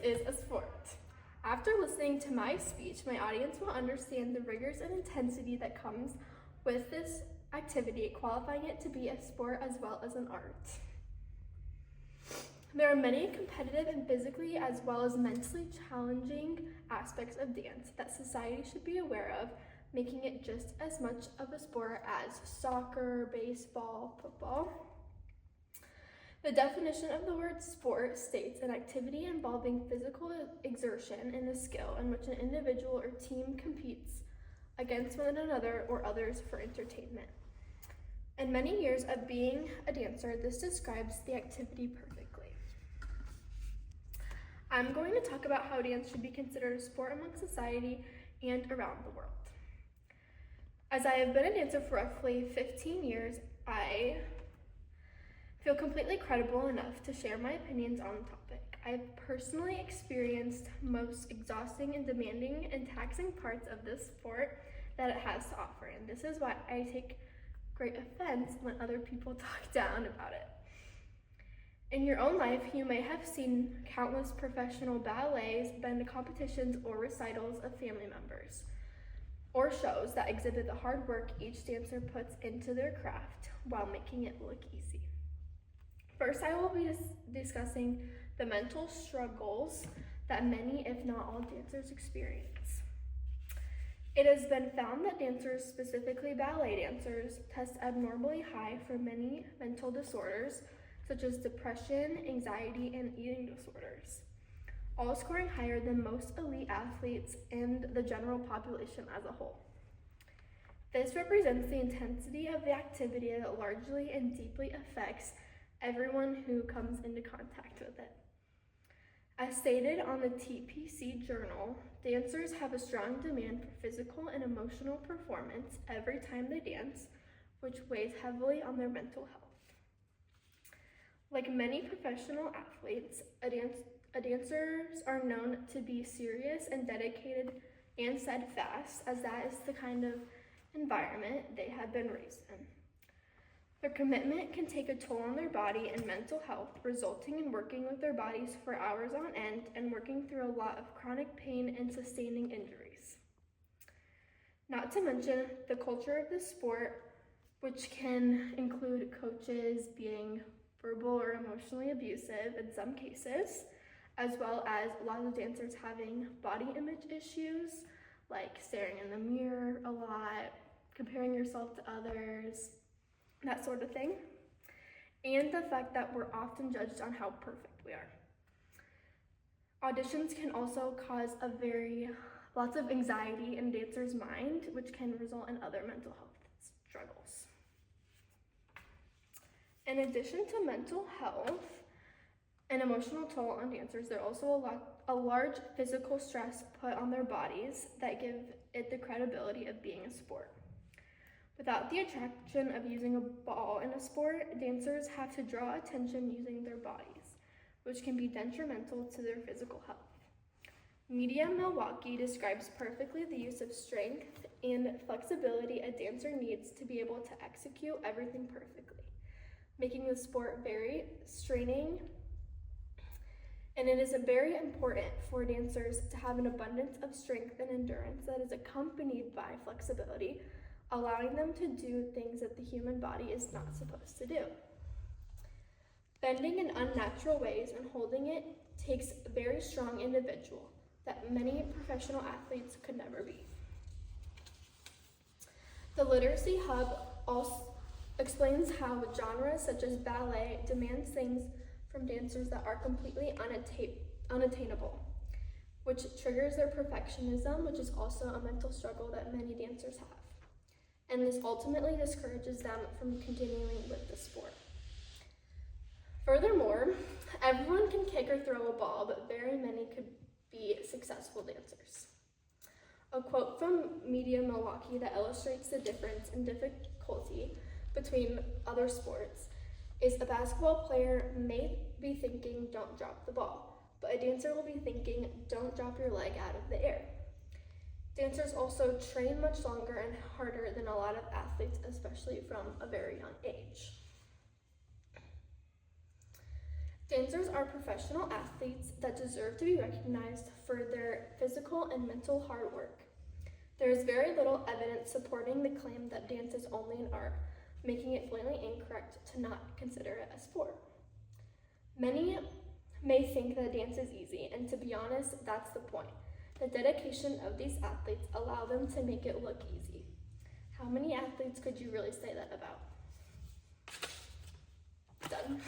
is a sport. After listening to my speech, my audience will understand the rigors and intensity that comes with this activity, qualifying it to be a sport as well as an art. There are many competitive and physically as well as mentally challenging aspects of dance that society should be aware of, making it just as much of a sport as soccer, baseball, football. The definition of the word sport states an activity involving physical exertion and a skill in which an individual or team competes against one another or others for entertainment. In many years of being a dancer, this describes the activity perfectly. I'm going to talk about how dance should be considered a sport among society and around the world. As I have been a dancer for roughly 15 years, I feel completely credible enough to share my opinions on the topic. I've personally experienced most exhausting and demanding and taxing parts of this sport that it has to offer, and this is why I take great offense when other people talk down about it. In your own life, you may have seen countless professional ballets, band competitions, or recitals of family members, or shows that exhibit the hard work each dancer puts into their craft while making it look easy. First, I will be discussing the mental struggles that many, if not all, dancers experience. It has been found that dancers, specifically ballet dancers, test abnormally high for many mental disorders, such as depression, anxiety, and eating disorders, all scoring higher than most elite athletes and the general population as a whole. This represents the intensity of the activity that largely and deeply affects everyone who comes into contact with it. As stated on the TPC journal, dancers have a strong demand for physical and emotional performance every time they dance, which weighs heavily on their mental health. Like many professional athletes, dancers are known to be serious and dedicated and steadfast, as that is the kind of environment they have been raised in. Their commitment can take a toll on their body and mental health, resulting in working with their bodies for hours on end and working through a lot of chronic pain and sustaining injuries. Not to mention the culture of the sport, which can include coaches being verbal or emotionally abusive in some cases, as well as a lot of dancers having body image issues, like staring in the mirror a lot, comparing yourself to others, that sort of thing, and the fact that we're often judged on how perfect we are. Auditions can also cause lots of anxiety in a dancer's mind, which can result in other mental health struggles. In addition to mental health and emotional toll on dancers, there's also a large physical stress put on their bodies that give it the credibility of being a sport. Without the attraction of using a ball in a sport, dancers have to draw attention using their bodies, which can be detrimental to their physical health. Media Milwaukee describes perfectly the use of strength and flexibility a dancer needs to be able to execute everything perfectly, making the sport very straining, and it is very important for dancers to have an abundance of strength and endurance that is accompanied by flexibility, allowing them to do things that the human body is not supposed to do. Bending in unnatural ways and holding it takes a very strong individual that many professional athletes could never be. The Literacy Hub also explains how genres such as ballet demands things from dancers that are completely unattainable, which triggers their perfectionism, which is also a mental struggle that many dancers have. And this ultimately discourages them from continuing with the sport. Furthermore, everyone can kick or throw a ball, but very many could be successful dancers. A quote from Media Milwaukee that illustrates the difference in difficulty between other sports is a basketball player may be thinking, "Don't drop the ball," but a dancer will be thinking, "Don't drop your leg out of the air." Dancers also train much longer and harder than a lot of athletes, especially from a very young age. Dancers are professional athletes that deserve to be recognized for their physical and mental hard work. There is very little evidence supporting the claim that dance is only an art, making it blatantly incorrect to not consider it a sport. Many may think that dance is easy, and to be honest, that's the point. The dedication of these athletes allow them to make it look easy. How many athletes could you really say that about? Done.